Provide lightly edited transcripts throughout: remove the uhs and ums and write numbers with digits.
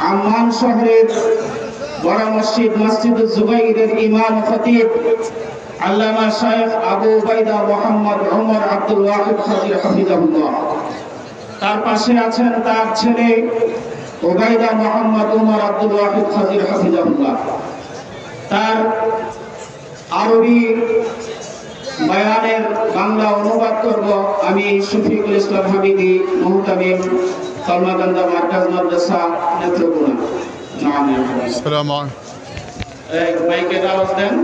আম্মান শহরের বড় মসজিদ মসজিদুল জুবাইরের ইমাম খতিব আল্লামা শাইখ আবু উবাইদা মোহাম্মদ ওমর আব্দুল ওয়াহিদ খাজির হাফিজাহুল্লাহ। তার পাশে আছেন তার ছেলে উবাইদা মোহাম্মদ ওমর আব্দুল ওয়াহিদ খাজির হাফিজাহুল্লাহ। তার আরবি বয়ানের বাংলা অনুবাদ করব আমি শফিকুল ইসলাম হামিদি, মুহতামিম, কলমাকান্দা মার্কাজ মাদ্রাসা, নেত্রকোনা। আসসালামু আলাইকুম। মাইকের আওয়াজ দেন।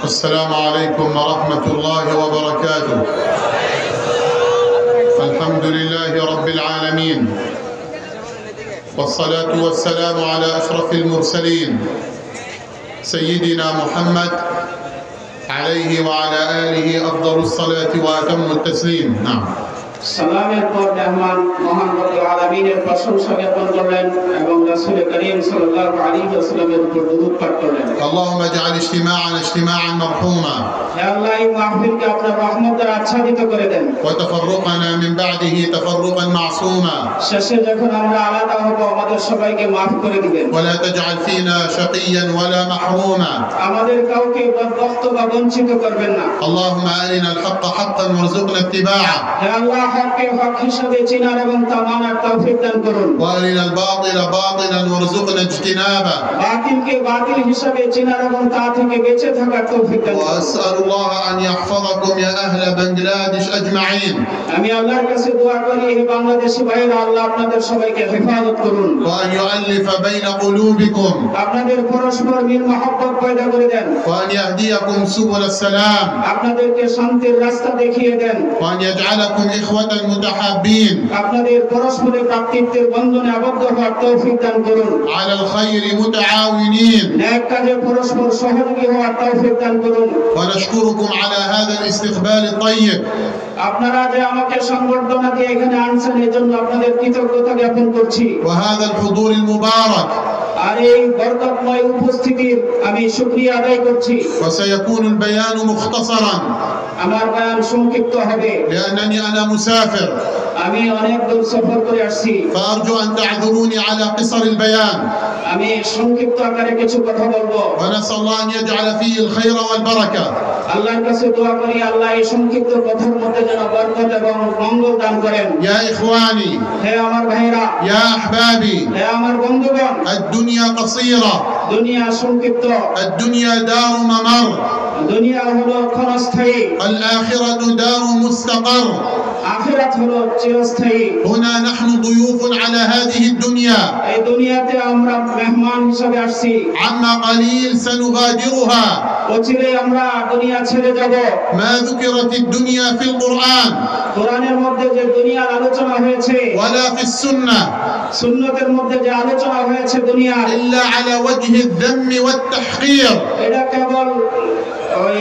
السلام عليكم ورحمة الله وبركاته. الحمد لله رب العالمين، والصلاة والسلام على أشرف المرسلين سيدنا محمد عليه وعلى آله أفضل الصلاة وأتم التسليم. نعم. সালামের পর মেহমান মহান রব্বুল আলামিনের প্রশংসা জ্ঞাপন করলেন এবং রাসূল করিম সাল্লাল্লাহু আলাইহি ওয়াসাল্লামের উপর দরুদ পাঠ করলেন। اللهم اجعل اجتماعنا اجتماعا مرحوما হে আল্লাহ, এই মাহফিলকে আপনার রহমত দ্বারা আচ্ছাদিত করে দেন। وتفرقنا من بعده تفرقا معصوما শেষে যখন আমরা আলাদা হব আমাদের সবাইকে মাফ করে দিবেন। ولا تجعل فينا شقيا ولا محروما. আমাদের কাউকে বদবখত বা বঞ্চিত করবেন না। اللهم أرنا الحق حقا وارزقنا اتباعه হে আল্লাহ, হককে হক হিসেবে চিনার এবং তা মানার তৌফিক দান করুন। وأرنا الباطل باطلا وارزقنا اجتنابه. বাতিলকে বাতিল হিসেবে চিনার এবং তা থেকে বেঁচে থাকার তৌফিক দান করুন। وأسأل الله أن يحفظكم يا أهل بنغلاديش أجمعين، আমি আল্লাহর কাছে দোয়া করি হে বাংলাদেশি ভাইরা, আল্লাহ আপনাদের সবাইকে হেফাজত করুন। وأن يؤلف بين قلوبكم، আপনাদের পরস্পর মিল মহব্বত পয়দা করে দেন। وأن يهديكم سبل السلام، আপনাদেরকে শান্তির রাস্তা দেখিয়ে দেন। وأن يجعلكم إخوة متحابين আপনাদের পরস্পরের ভ্রাতৃত্বের বন্ধনে আবদ্ধ হওয়ার তৌফিক দান করুন। على الخير متعاونين. ন্যায় কাজে পরস্পর সহযোগী হওয়ার তৌফিক দান করুন। ونشكركم على هذا الاستقبال الطيب. আপনারা যে আমাকে সংবর্ধনা দিয়ে এখানে আনছেন এজন্য আপনাদের কৃতজ্ঞতা জ্ঞাপন করছি। وهذا الحضور المبارك. আর এই বরকতময় উপস্থিতির আমি শুকরিয়া আদায় করছি। وسيكون البيان مختصرا আমার বয়ান সংক্ষিপ্ত হবে, لأنني أنا مسافر، আমি অনেক দূর সফর করে আসছি। فأرجو أن تعذروني على قصر البيان. আমি সংক্ষিপ্ত আকারে কিছু কথা বলবো। ونسأل الله أن يجعل فيه الخير والبركة. আল্লাহর কাছে দোয়া করি আল্লাহ এই সংক্ষিপ্ত কথার মধ্যে যেন বরকত এবং মঙ্গল দান করেন। يا إخواني، হে আমার ভাইরা, يا أحبابي، হে আমার বন্ধুগণ, الدنيا قصيرة، দুনিয়া সংক্ষিপ্ত, الدنيا دار ممر، দুনিয়া হলো ক্ষণস্থায়ী, الآخرة دار مستقر. আখিরাত হলো চিরস্থায়ী। هنا نحن ضيوف على هذه الدنيا، এই দুনিয়াতে আমরা মেহমান হিসেবে আসছি। عما قليل سنغادرها. অচিরেই আমরা দুনিয়া ছেড়ে যাব। ما ذكرت الدنيا في القرآن কোরআনের মধ্যে যে দুনিয়ার আলোচনা হয়েছে, ولا في السنة সুন্নতের মধ্যে যে আলোচনা হয়েছে দুনিয়ার, إلا على وجه الذم والتحقير. এটা কেবল ওই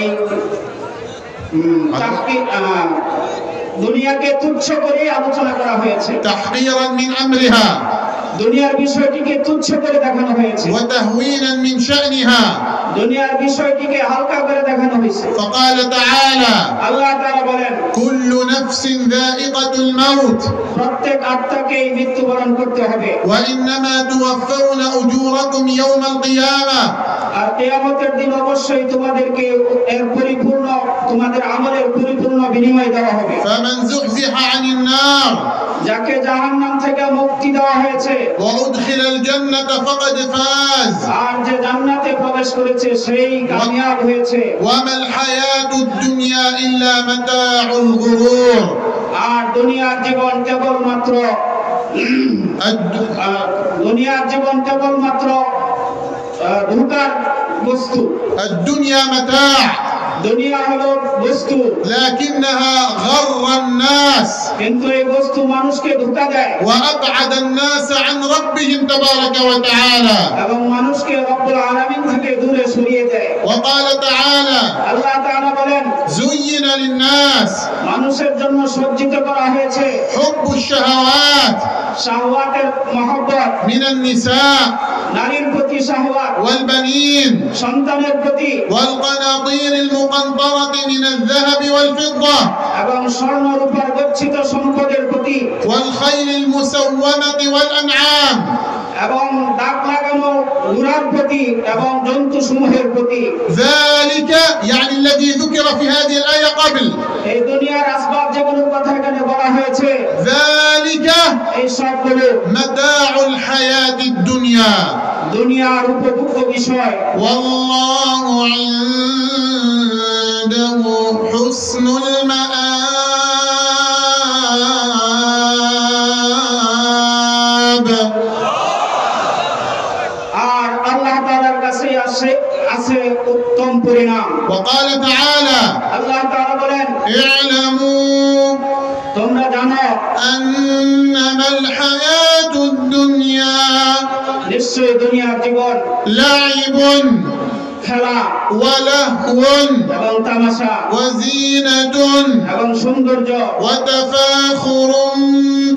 দুনিয়াকে তুচ্ছ করে আলোচনা করা হয়েছে। تحقيرا من أمرها দুনিয়ার বিষয়টিকে তুচ্ছ করে দেখানো হয়েছে, وتهوينا من شأنها. দুনিয়ার বিষয়টিকে হালকা করে দেখানো হয়েছে। فقال تعالى: আল্লাহ তাআলা বলেন, كل نفس ذائقة الموت প্রত্যেক আত্মাকেই মৃত্যুবরণ করতে হবে। وإنما توفون أجوركم يوم القيامة. আর কিয়ামতের দিন অবশ্যই তোমাদেরকে এর পরিপূর্ণ, তোমাদের আমলের পরিপূর্ণ বিনিময় দেওয়া হবে। فمن زحزح عن النار যাকে জাহান্নাম থেকে মুক্তি দেওয়া হয়েছে وأدخل الجنة فقد فاز. আর যে জান্নাতে প্রবেশ করেছে সেই কামিয়াব হয়েছে। وما الحياة الدنيا إلا متاع الغرور. আর দুনিয়ার জীবন কেবলমাত্র ধোঁকার বস্তু। الدنيا متاع দুনিয়া হলো বস্তু, لكنها غر الناس কিন্তু এই বস্তু মানুষকে ধোঁকা দেয় وأبعد الناس عن ربهم تبارك وتعالى. এবং মানুষকে রব্বুল আলামিন থেকে দূরে সরিয়ে দেয়। وقال تعالى: আল্লাহ তাআলা বলেন, زين للناس মানুষের জন্য সজ্জিত করা হয়েছে حب الشهوات শাহওয়াতের মহব্বত, من النساء নারীর প্রতি শাহওয়াত, والبنين সন্তানের প্রতি, والقناطير المقنطرة من الذهب والفضة এবং স্বর্ণ রূপার গচ্ছিত সম্পদের প্রতি, والخيل المسومة والأنعام এবং দাগ লাগানো ঘোড়ার প্রতি এবং জন্তু সমূহের প্রতি। ذلك يعني الذي ذكر في هذه الآية قبل এই দুনিয়ার আসবাব যেগুলোর কথা এখানে বলা হয়েছে, ذلك এই সবগুলো متاع الحياة الدنيا দুনিয়ার উপভোগ্য বিষয়। والله عنده حسن المآب আর আল্লাহ তাআলার কাছে আছে উত্তম পরিণাম। وقال تعالى আল্লাহ তাআলা বলেন, اعلموا তোমরা জানো أنما الحياة الدنيا নিশ্চয়ই দুনিয়ার জীবন لعب খেলা ولهو এবং তামাশা وزينة এবং সৌন্দর্য وتفاخر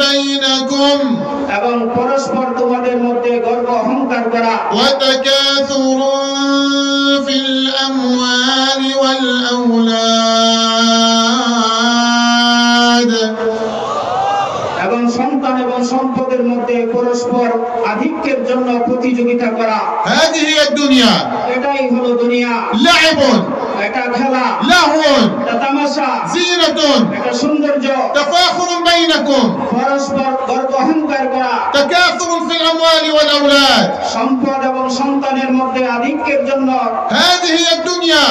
بينكم এবং পরস্পর তোমাদের মধ্যে গর্ব অহংকার করা, وتكاثر في الأموال والأولاد এবং সন্তান এবং সম্পদের মধ্যে পরস্পর আধিক্যের জন্য প্রতিযোগিতা করা। هذه هي الدنيا এটাই হলো দুনিয়া। لعب এটা খেলা, لهو এটা তামাশা, زينة এটা সৌন্দর্য, تفاخر بينكم পরস্পর গর্ব অহংকার করা, تكاثر في الأموال والأولاد সম্পদ এবং সন্তানের মধ্যে আধিক্যের জন্য। هذه هي الدنيا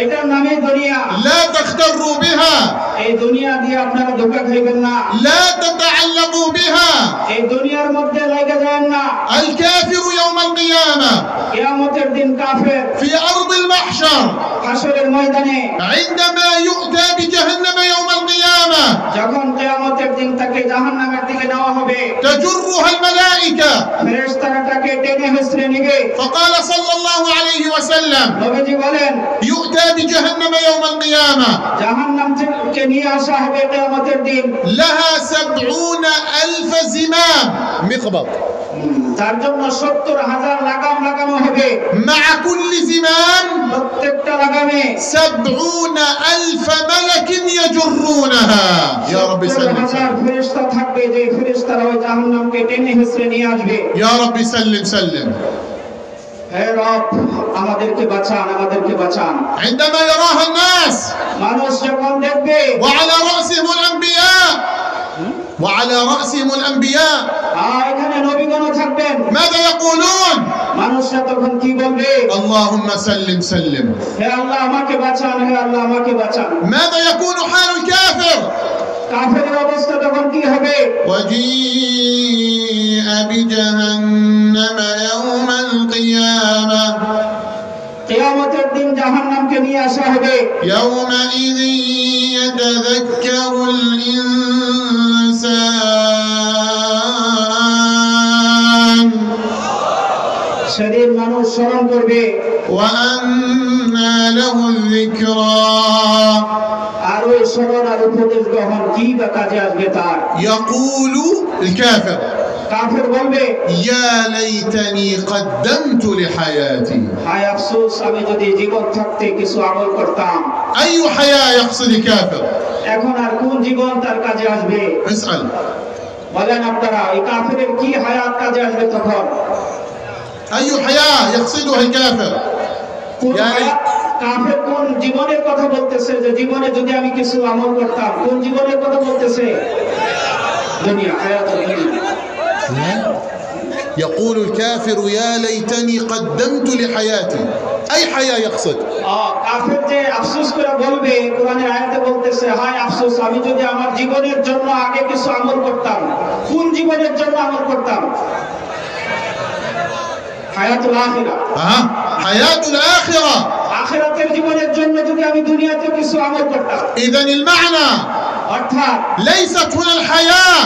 এটার নামে দুনিয়া। لا تغتروا بها এই দুনিয়া দিয়ে আপনারা ধোঁকা খাইবেন না, لا تتعلقوا بها এই দুনিয়ার মধ্যে লেগে যাবেন না। الكافر يوم القيامة কিয়ামতের দিন কাফের في أرض المحشر হাসরের ময়দানে عندما يؤتى بجهنم يوم القيامة যখন কিয়ামতের দিন তাকে জাহান্নামের দিকে নেওয়া হবে, تجرها الملائكة ফেরেশতারা তাকে টেনে হেঁচড়ে নিবে। فقال صلى الله عليه وسلم নবীজি বলেন, يؤتى بجهنم يوم القيامة জাহান্নাম থেকে নিয়ে আসা হবে কিয়ামতের দিন, لها 70,000 زمام مقبض তার জন্য 70,000 লাগাম লাগানো হবে। مع كل زمام প্রত্যেকটা লাগামে 70,000 ملك يجرونها يا رب سلم 70,000 ফেরেশতা থাকবে, যে ফেরেশতারা ওই জাহান্নামকে টেনে হেঁচড়ে নিয়ে আসবে। يا رب سلم سلم হে রব, আমাদেরকে বাঁচান, আমাদেরকে বাঁচান। عندما يراها الناس মানুষ যখন দেখবে, وعلى رأسهم الأنبياء وعلى رأسهم الأنبياء এখানে নবীগণ থাকবেন, ماذا يقولون মানুষরা তখন কি বলবে? اللهم سلم سلم হে আল্লাহ আমাকে বাঁচান, হে আল্লাহ আমাকে বাঁচান। ماذا يكون حال الكافر কাফেরের অবস্থা তখন কি হবে? وجيء بجهنم يوم القيامة কিয়ামতের দিন জাহান্নামকে নিয়ে আসা হবে। يومئذ يتذكر الإنسان সেদিন মানুষ স্মরণ করবে, وأنى له الذكرى আর ওই স্মরণ আর উপদেশ গ্রহণ কি বা কাজে আসবে তার। يقول الكافر কাফের বলবে, يا ليتني قدمت لحياتي হায় আফসোস, আমি যদি জীবন থাকতে কিছু আমল করতাম। أي حياة يقصد الكافر এখন আর কোন জীবন তার কাজে আসবে? اسأل বলেন আপনারা, এই কাফেরের কি হায়াত কাজে আসবে তখন? أي حياة يقصدها الكافر কোন يعني হায়াত? কাফের কোন জীবনের কথা বলতেছে? যে জীবনে যদি আমি কিছু আমল করতাম, কোন জীবনের কথা বলতেছে? দুনিয়া, হায়াতুল দুনিয়া। يقول الكافر يا ليتني قدمت لحياتي أي حياة يقصد কাফের যে আফসোস করে বলবে, কোরআনের আয়াতে বলতেছে, হায় আফসোস, আমি যদি আমার জীবনের জন্য আগে কিছু আমল করতাম। কোন জীবনের জন্য আমল করতাম? হায়াতুল আখিরা, حياة الآخرة আখিরাতের জীবনের জন্য যদি আমি দুনিয়াতে কিছু আমল করতাম। إذن المعنى অর্থাৎ ليست هنا الحياة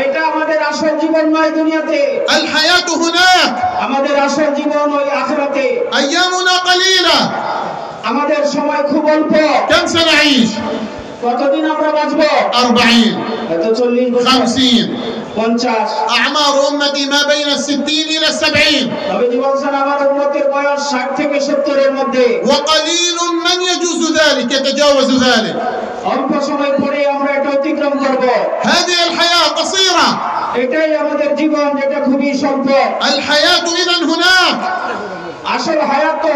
এটা আমাদের আসল জীবন নয় দুনিয়াতে, الحياة هناك আমাদের আসল জীবন ওই আখিরাতে। أيامنا قليلة আমাদের সময় খুব অল্প। كم سنعيش কতদিন আমরা বাঁচবো? 40 এত 40 বছর 50 50 أعمار أمتي ما بين 60 إلى 70 নবীজি বলেন আমার উম্মতের বয়স 60 থেকে 70 এর মধ্যে وقليل من يجوز ذلك يتجاوز ذلك অল্প সময় পরে আমরা এটা অতিক্রম করব هذه الحياة قصيرة এটাই আমাদের জীবন যেটা খুবই স্বল্প الحياة إذن هناك আসল হায়াত তো